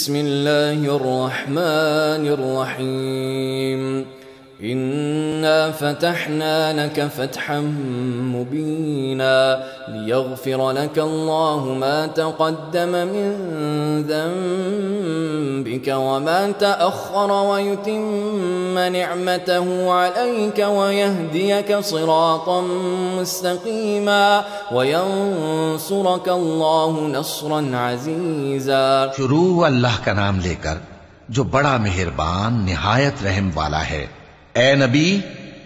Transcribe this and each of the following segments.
بسم الله الرحمن الرحيم إنا فتحنا لك فتحا مبينا ليغفر لك الله ما تقدم من ذنبك وما تأخر ويتم نعمته عليك ويهديك صراطا مستقيما وينصرك الله نصرا عزيزا. شروع اللہ کا نام لے کر جو بڑا مہربان نہایت رحم والا ہے. اے نبی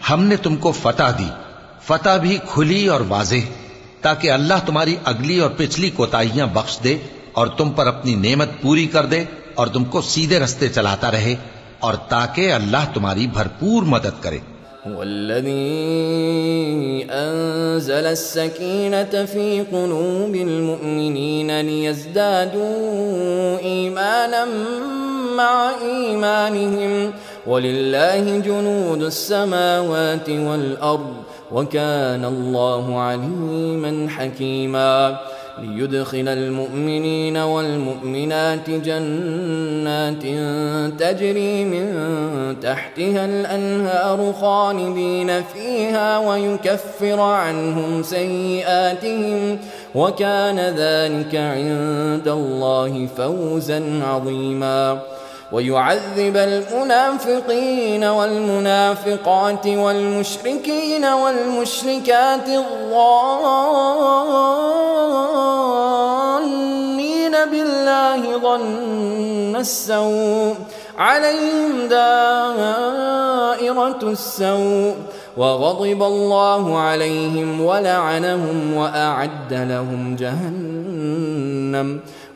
ہم نے تم کو فتح دی، فتح بھی کھلی اور واضح، تاکہ اللہ تمہاری اگلی اور پچھلی کوتاہیاں بخش دے اور تم پر اپنی نعمت پوری کر دے اور تم کو سیدھے رستے چلاتا رہے، اور تاکہ اللہ تمہاری بھرپور مدد کرے. والذي أنزل السكينة في قلوب المؤمنين ليزدادوا إيمانا مع إيمانهم ولله جنود السماوات والأرض وكان الله عليما حكيما. ليدخل المؤمنين والمؤمنات جنات تجري من تحتها الأنهار خالدين فيها ويكفر عنهم سيئاتهم وكان ذلك عند الله فوزا عظيما. ويعذب المنافقين والمنافقات والمشركين والمشركات الظانين بالله ظن السوء عليهم دائرة السوء وغضب الله عليهم ولعنهم وأعد لهم جهنم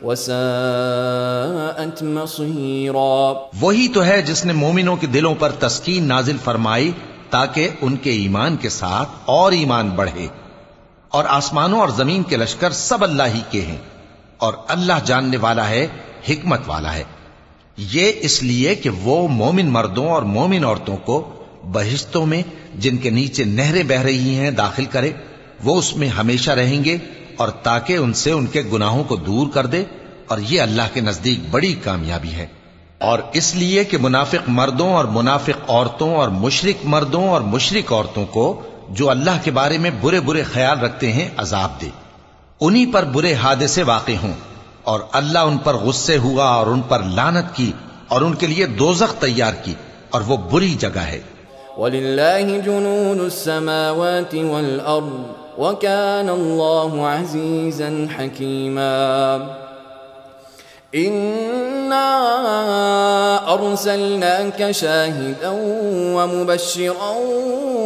وساءت مصيرا. وہی تو ہے جس نے مومنوں کے دلوں پر تسکین نازل فرمائی تاکہ ان کے ایمان کے ساتھ اور ایمان بڑھے. اور آسمانوں اور زمین کے لشکر سب اللہ ہی کے ہیں، اور اللہ جاننے والا ہے، حکمت والا ہے. یہ اس لیے کہ وہ مومن مردوں اور مومن عورتوں کو بہشتوں میں جن کے نیچے نہریں بہہ رہی ہیں داخل کرے، وہ اس میں ہمیشہ رہیں گے، اور تاکہ ان سے ان کے گناہوں کو دور کر دے، اور یہ اللہ کے نزدیک بڑی کامیابی ہے. اور اس لیے کہ منافق مردوں اور منافق عورتوں اور مشرک مردوں اور مشرک عورتوں کو جو اللہ کے بارے میں برے برے خیال رکھتے ہیں عذاب دے، انہی پر برے حادثے واقع ہوں، اور اللہ ان پر غصے ہوا اور ان پر لعنت کی اور ان کے لیے دوزخ تیار کی، اور وہ بری جگہ ہے. وَلِلَّهِ جُنُودُ السَّمَاوَاتِ وَالْأَرْضِ وَكَانَ اللَّهُ عَزِيزًا حَكِيمًا. إِنَّا أَرْسَلْنَاكَ شَاهِدًا وَمُبَشِّرًا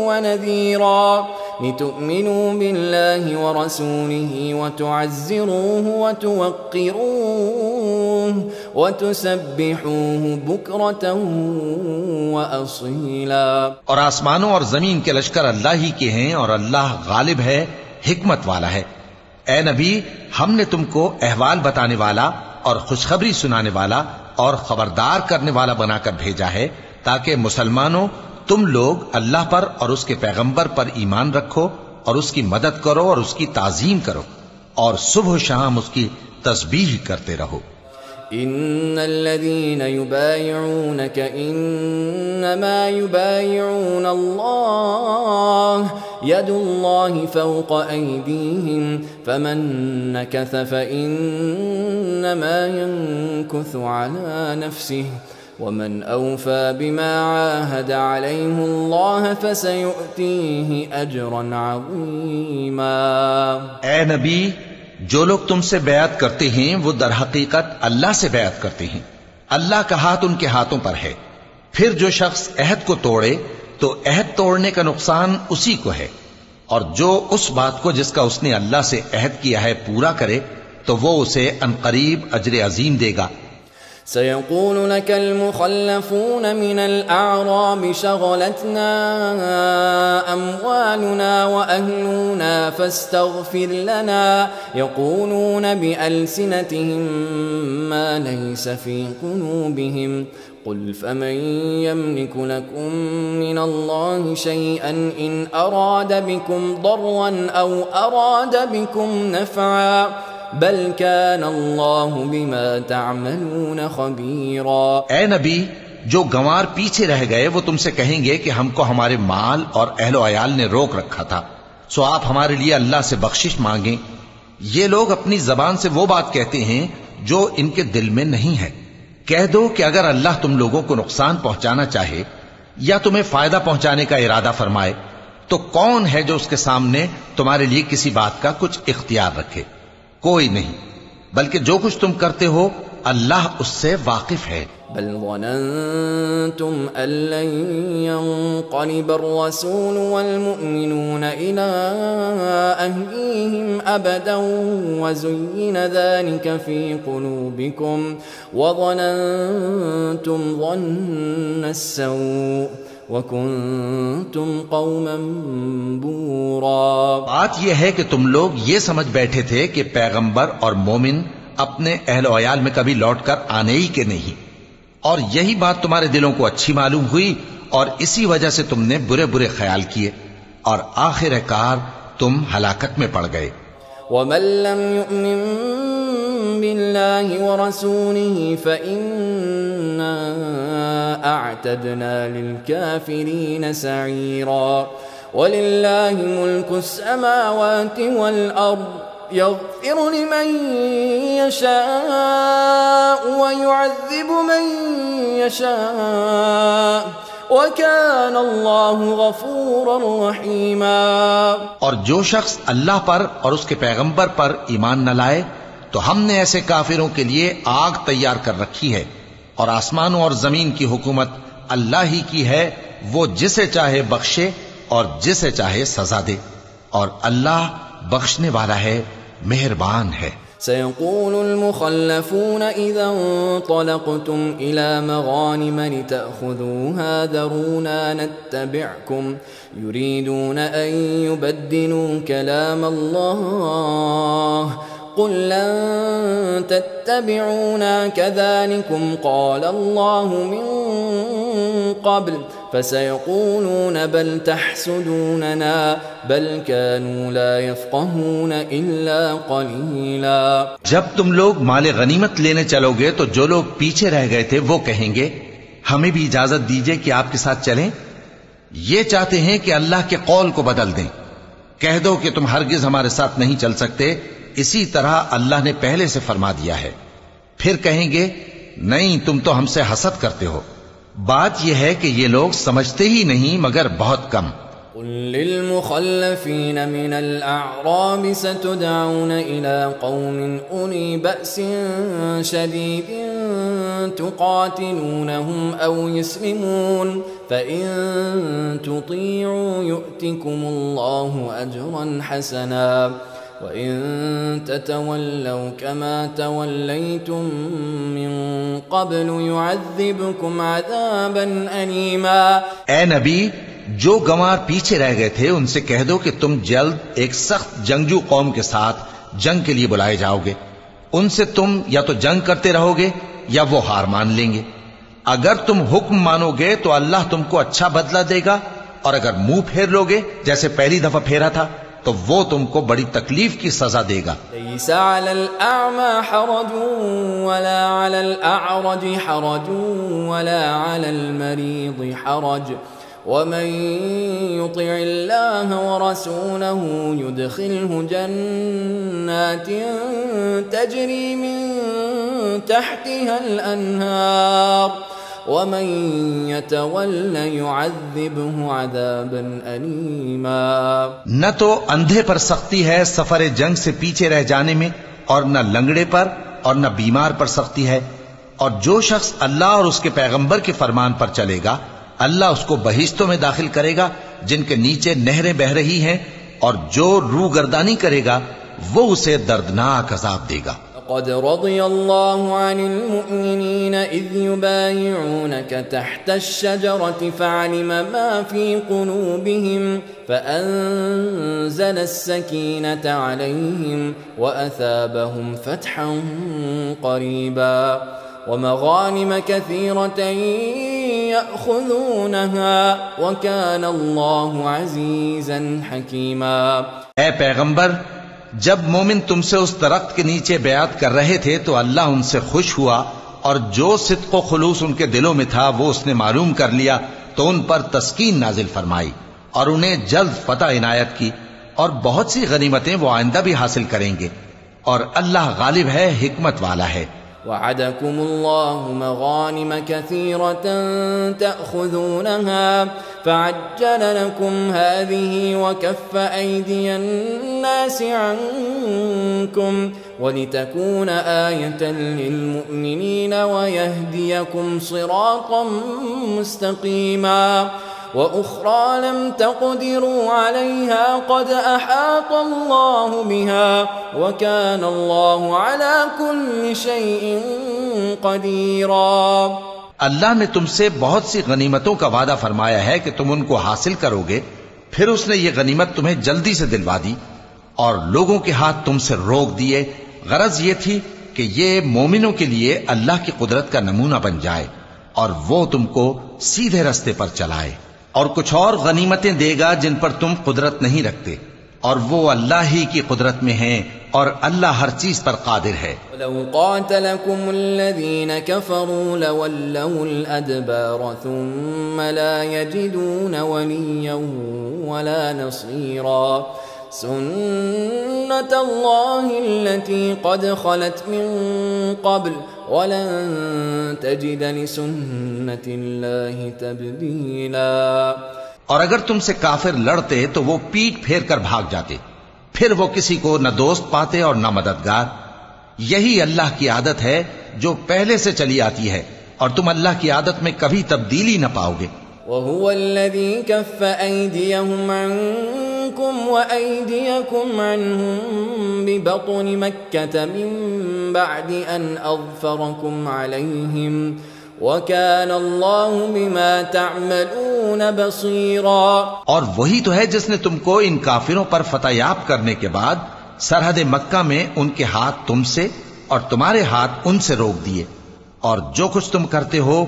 وَنَذِيرًا لِتُؤْمِنُوا بِاللَّهِ وَرَسُولِهِ وَتُعَزِّرُوهُ وَتُوَقِّرُوهُ وَتُسَبِّحُوهُ بُكْرَةً وَأَصِيلًا. اور آسمانوں اور زمین کے لشکر اللہ ہی کے ہیں، اور اللہ غالب ہے، حکمت والا ہے. اے نبی ہم نے تم کو احوال بتانے والا اور خوشخبری سنانے والا اور خبردار کرنے والا بنا کر بھیجا ہے، تاکہ مسلمانوں تم لوگ اللہ پر اور اس کے پیغمبر پر ایمان رکھو اور اس کی مدد کرو اور اس کی تعظیم کرو، اور صبح و شام اس کی تسبیح کرتے رہو. إن الذين يبايعونك إنما يبايعون الله يد الله فوق أيديهم فمن نكث فإنما ينكث على نفسه ومن أوفى بما عاهد عليه الله فسيؤتيه أجرا عظيما. اے نبی جو لوگ تم سے بیعت کرتے ہیں وہ در حقیقت اللہ سے بیعت کرتے ہیں، اللہ کا ہاتھ ان کے ہاتھوں پر ہے. پھر جو شخص عہد کو توڑے تو عہد توڑنے کا نقصان اسی کو ہے، اور جو اس بات کو جس کا اس نے اللہ سے عہد کیا ہے پورا کرے تو وہ اسے عنقریب اجر عظیم دے گا. سيقول لك المخلفون من الأعراب شغلتنا أموالنا وأهلنا فاستغفر لنا يقولون بألسنتهم ما ليس في قلوبهم قل فمن يملك لكم من الله شيئا إن أراد بكم ضرا أو أراد بكم نفعا بل كان الله بما تعملون خبيرا. اے نبی، جو گنوار پیچھے رہ گئے وہ تم سے کہیں گے کہ ہم کو ہمارے مال اور اہل و عیال نے روک رکھا تھا، سو آپ ہمارے لیے اللہ سے بخشش مانگیں. یہ لوگ اپنی زبان سے وہ بات کہتے ہیں جو ان کے دل میں نہیں ہے. کہہ دو کہ اگر اللہ تم لوگوں کو نقصان پہنچانا چاہے یا تمہیں فائدہ پہنچانے کا ارادہ فرمائے تو کون ہے جو اس کے سامنے تمہارے لیے کسی بات کا کچھ اختیار رکھے؟ کوئی نہیں، بلکہ جو کچھ تم کرتے ہو اللہ اس سے واقف ہے. بل ظننتم أن لن ينقلب الرسول والمؤمنون إلى أهليهم أبدا وزين ذلك في قلوبكم وظننتم ظن السوء وَكُنْتُمْ قَوْمًا بُورًا. بات یہ ہے کہ تم لوگ یہ سمجھ بیٹھے تھے کہ پیغمبر اور مومن اپنے اہل و عیال میں کبھی لوٹ کر آنے ہی کے نہیں، اور یہی بات تمہارے دلوں کو اچھی معلوم ہوئی اور اسی وجہ سے تم نے برے برے خیال کیے اور آخر کار تم ہلاکت میں پڑ گئے. وَمَن لَّمْ يُؤْمِن بِاللَّهِ وَرَسُولِهِ فَإِنَّا أَعْتَدْنَا لِلْكَافِرِينَ سَعِيرًا. وَلِلَّهِ مُلْكُ السَّمَاوَاتِ وَالْأَرْضِ يَغْفِرُ لِمَن يَشَاءُ وَيُعَذِّبُ مَن يَشَاءُ وَكَانَ اللَّهُ غَفُورًا رَحِيمًا. اور جو شخص اللہ پر اور اس کے پیغمبر پر ایمان نہ لائے تو ہم نے ایسے کافروں کے لیے آگ تیار کر رکھی ہے، اور آسمانوں اور زمین کی حکومت اللہ ہی کی ہے، وہ جسے چاہے بخشے اور جسے چاہے سزا دے، اور اللہ بخشنے والا ہے، مہربان ہے. سيقول المخلفون إذا انطلقتم إلى مغانم لتأخذوها ذرونا نتبعكم يريدون أن يبدلوا كلام الله قل لن تتبعونا كذلكم قال الله من قبل فسيقولون بل تحسدوننا بل كانوا لا يفقهون إلا قليلا. جب تم لوگ مال غنیمت لینے چلو گے تو جو لوگ پیچھے رہ گئے تھے وہ کہیں گے ہمیں بھی اجازت دیجئے کہ آپ کے ساتھ چلیں. یہ چاہتے ہیں کہ اللہ کے قول کو بدل دیں. کہہ دو کہ تم ہرگز ہمارے ساتھ نہیں چل سکتے، اسی طرح اللہ نے پہلے سے فرما دیا ہے. پھر کہیں گے نہیں، تم تو ہم سے حسد کرتے ہو. بات یہ ہے کہ یہ لوگ سمجھتے ہی نہیں مگر بہت کم. قل للمخلفين من الأعراب ستدعون إلى قوم أولي بأس شديد تقاتلونهم أو يسلمون فإن تطيعوا يؤتكم الله أجرا حسنا وَإِن تَتَوَلَّوْا كَمَا تَوَلَّيْتُم مِّن قَبْلُ يُعَذِّبْكُمْ عَذَابًا أَلِيمًا. اے نبی، جو گنوار پیچھے رہ گئے تھے ان سے کہہ دو کہ تم جلد ایک سخت جنگجو قوم کے ساتھ جنگ کے لیے بلائے جاؤ گے. ان سے تم یا تو جنگ کرتے رہو گے یا وہ ہار مان لیں گے. اگر تم حکم مانو گے تو اللہ تم کو اچھا بدلہ دے گا، اور اگر منہ پھیر لو گے جیسے پہلی دفعہ پھیرا تھا تو وہ تم کو بڑی تکلیف کی سزا دے گا. ليس على الأعمى حرج ولا على الأعرج حرج ولا على المريض حرج ومن يطع الله ورسوله يدخله جنات تجري من تحتها الأنهار ومن يتول يعذبه عذابا أليما. نہ تو اندھے پر سختی ہے سفر جنگ سے پیچھے رہ جانے میں، اور نہ لنگڑے پر اور نہ بیمار پر سختی ہے. اور جو شخص اللہ اور اس کے پیغمبر کے فرمان پر چلے گا اللہ اس کو بہشتوں میں داخل کرے گا جن کے نیچے نہریں بہ رہی ہیں، اور جو روگردانی کرے گا وہ اسے دردناک عذاب دے گا. قد رضي الله عن المؤمنين إذ يبايعونك تحت الشجرة فعلم ما في قلوبهم فأنزل السكينة عليهم وأثابهم فتحا قريبا ومغانم كثيرة يأخذونها وكان الله عزيزا حكيما. اے پیغمبر، جب مومن تم سے اس درخت کے نیچے بیعت کر رہے تھے تو اللہ ان سے خوش ہوا اور جو صدق و خلوص ان کے دلوں میں تھا وہ اس نے معلوم کر لیا تو ان پر تسکین نازل فرمائی اور انہیں جلد فتح عنایت کی اور بہت سی غنیمتیں وہ آئندہ بھی حاصل کریں گے اور اللہ غالب ہے، حکمت والا ہے۔ وعدكم الله مغانم كثيرة تأخذونها فعجل لكم هذه وكف أيدي الناس عنكم ولتكون آية للمؤمنين ويهديكم صراطا مستقيما وأخرى لم تقدروا عليها قد أحاط الله بها وكان الله على كل شيء قديرا۔ اللہ نے تم سے بہت سی غنیمتوں کا وعدہ فرمایا ہے کہ تم ان کو حاصل کرو گے، پھر اس نے یہ غنیمت تمہیں جلدی سے دلوا دی اور لوگوں کے ہاتھ تم سے روک دیے۔ غرض یہ تھی کہ یہ مومنوں کے لیے اللہ کی قدرت کا نمونہ بن جائے اور وہ تم کو سیدھے رستے پر چلائے، اور کچھ اور غنیمتیں دے گا جن پر تم قدرت نہیں رکھتے، اور وہ اللہ ہی کی قدرت میں ہیں اور اللہ ہر چیز پر قادر ہے۔ وَلَوْ قَاتَلَكُمُ الَّذِينَ كَفَرُوا لَوَلَّوُا الْأَدْبَارَ ثُمَّ لَا يَجِدُونَ وَلِيًّا وَلَا نَصِيرًا سُنَّةَ اللَّهِ الَّتِي قَدْ خَلَتْ مِن قَبْلُ وَلَن تَجِدَ لِسُنَّةِ اللَّهِ تَبْدِيلًا۔ اور اگر تم سے کافر لڑتے تو وہ پیٹ پھیر کر بھاگ جاتے، پھر وہ کسی کو نہ دوست پاتے اور نہ مددگار۔ یہی اللہ کی عادت ہے جو پہلے سے چلی آتی ہے، اور تم اللہ کی عادت میں کبھی تبدیلی نہ پاؤ گے۔ وَهُوَ الَّذِي كَفَّ أَيْدِيَهُمْ عَنكُمْ وَأَيْدِيَكُمْ عَنْهُمْ بِبَطْنِ مَكَّةَ مِن بَعْدِ أَنْ أَظْفَرَكُمْ عَلَيْهِمْ وَكَانَ اللَّهُ بِمَا تَعْمَلُونَ بَصِيرًا۔ اور وہی تو ہے جس نے تم کو ان کافروں پر فتح یاب کرنے کے بعد سرحد مکہ میں ان کے ہاتھ تم سے اور تمہارے ہاتھ ان سے روک دیے، اور جو کچھ تم کرتے ہو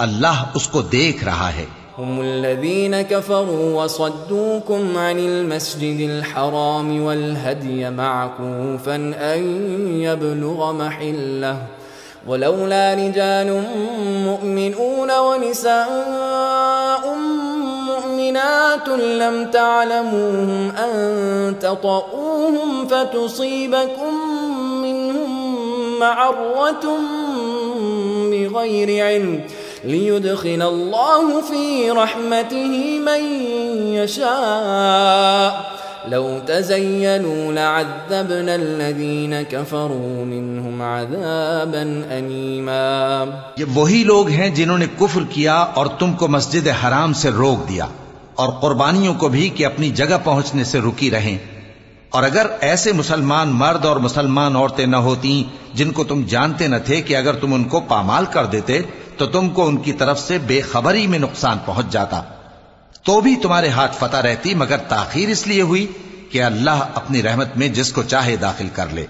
اللہ اس کو دیکھ رہا ہے۔ هم الذين كفروا وصدوكم عن المسجد الحرام والهدي معكوفا أن يبلغ محله ولولا رجال مؤمنون ونساء مؤمنات لم تعلموهم أن تطؤوهم فتصيبكم منهم معرة بغير علم ليدخل الله في رحمته من يشاء لو تزينوا لعذبنا الذين كفروا منهم عذابا أليما۔ یہ وہی لوگ ہیں جنہوں نے کفر کیا اور تم کو مسجد حرام سے روک دیا اور قربانیوں کو بھی کہ اپنی جگہ پہنچنے سے رکی رہیں، اور اگر ایسے مسلمان مرد اور مسلمان عورتیں نہ ہوتی جن کو تم جانتے نہ تھے کہ اگر تم ان کو پامال کر دیتے تو تم کو ان کی طرف سے بے خبری میں نقصان پہنچ جاتا، تو بھی تمہارے ہاتھ فتح رہتی، مگر تاخیر اس لیے ہوئی کہ اللہ اپنی رحمت میں جس کو چاہے داخل کر لے۔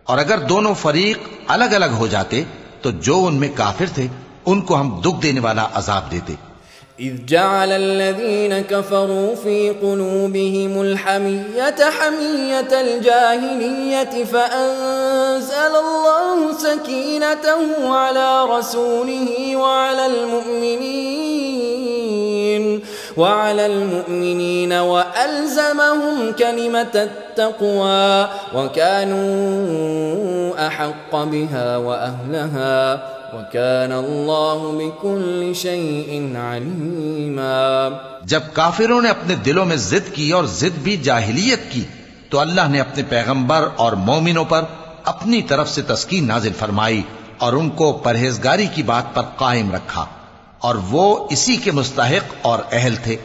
اور اگر دونوں فریق الگ الگ ہو جاتے تو جو ان میں کافر تھے ان کو ہم دکھ دینے والا عذاب دیتے۔ إذ جعل الذين كفروا في قلوبهم الحمية حمية الجاهلية فأنزل الله سكينته على رسوله وعلى المؤمنين وألزمهم كلمة التقوى وكانوا أحق بها وأهلها وَكَانَ اللَّهُ بِكُلِّ شَيْءٍ عَلِيمًا۔ جب کافروں نے اپنے دلوں میں ضد کی اور ضد بھی جاہلیت کی تو اللہ نے اپنے پیغمبر اور مومنوں پر اپنی طرف سے تسکین نازل فرمائی اور ان کو پرہیزگاری کی بات پر قائم رکھا، اور وہ اسی کے مستحق اور اہل تھے،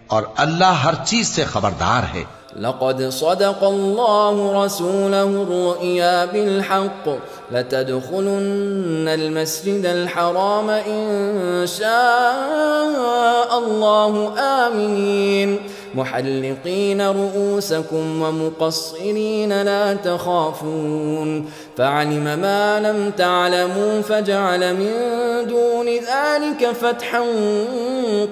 اور اللہ ہر چیز سے خبردار ہے۔ لقد صدق الله رسوله الرؤيا بالحق لتدخلن المسجد الحرام إن شاء الله آمنين محلقين رؤوسكم ومقصرين لا تخافون فعلم ما لم تعلموا فجعل من دون ذلك فتحا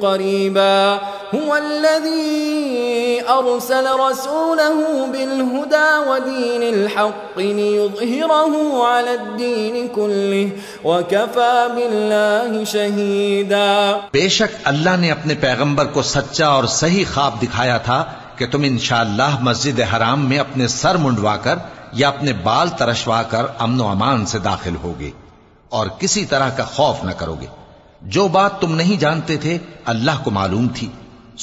قريبا هو الذي أرسل رسوله بالهدى ودين الحق ليظهره على الدين كله وكفى بالله شهيدا. بے شک اللہ نے اپنے پیغمبر کو سچا اور صحیح خواب دکھایا تھا کہ تم انشاءاللہ مسجد حرام میں اپنے سر منڈوا کر یا اپنے بال ترشوا کر امن و امان سے داخل ہوگے اور کسی طرح کا خوف نہ کرو گے. جو بات تم نہیں جانتے تھے اللہ کو معلوم تھی،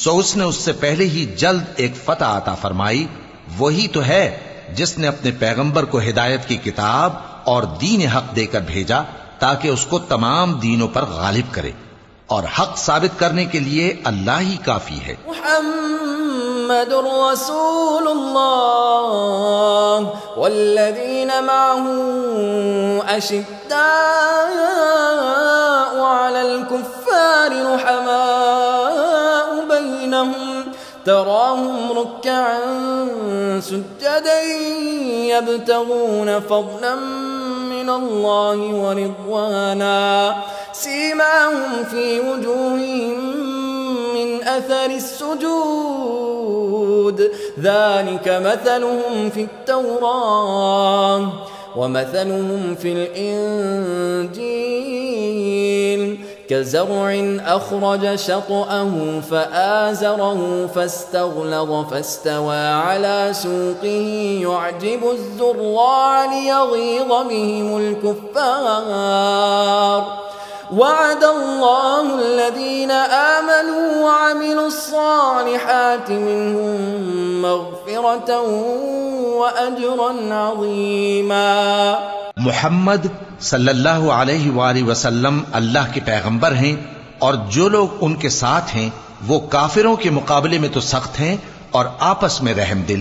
سو اس نے اس سے پہلے ہی جلد ایک فتح عطا فرمائی. وہی تو ہے جس نے اپنے پیغمبر کو ہدایت کی کتاب اور دین حق دے کر بھیجا تاکہ اس کو تمام دینوں پر غالب کرے، اور حق ثابت کرنے کے لیے اللہ ہی کافی ہے. محمد رسول اللہ والذین معه اشداء علی الكفار رحماء بینہم تراهم ركعا سجدا يبتغون فضلا من الله ورضوانا سيماهم في وجوههم من أثر السجود ذلك مثلهم في التوراة ومثلهم في الإنجيل كزرع أخرج شطأه فآزره فاستغلظ فاستوى على سوقه يعجب الزراع ليغيظ بهم الكفار وعد الله الذين آمنوا وعملوا الصالحات منهم مغفرة وأجرا عظيما. محمد صلی اللہ علیہ وآلہ وسلم اللہ کے پیغمبر ہیں، اور جو لوگ ان کے ساتھ ہیں وہ کافروں کے مقابلے میں تو سخت ہیں اور آپس میں رحم دل.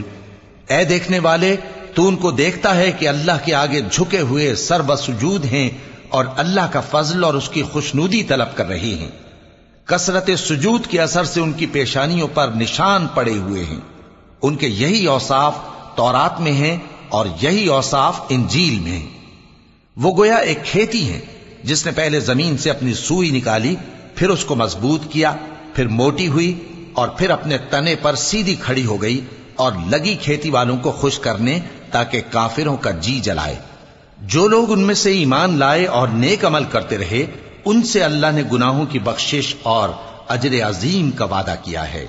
اے دیکھنے والے، تو ان کو دیکھتا ہے کہ اللہ کے آگے جھکے ہوئے سر بسجود ہیں اور اللہ کا فضل اور اس کی خوشنودی طلب کر رہے ہیں. کثرت سجود کے اثر سے ان کی پیشانیوں پر نشان پڑے ہوئے ہیں. ان کے یہی اوصاف تورات میں ہیں اور یہی اوصاف انجیل میں ہیں. وہ گویا ایک کھیتی ہے جس نے پہلے زمین سے اپنی سوئی نکالی، پھر اس کو مضبوط کیا، پھر موٹی ہوئی اور پھر اپنے تنے پر سیدھی کھڑی ہو گئی اور لگی کھیتی والوں کو خوش کرنے تاکہ کافروں کا جی جلائے. جو لوگ ان میں سے ایمان لائے اور نیک عمل کرتے رہے ان سے اللہ نے گناہوں کی بخشش اور اجر عظیم کا وعدہ کیا ہے.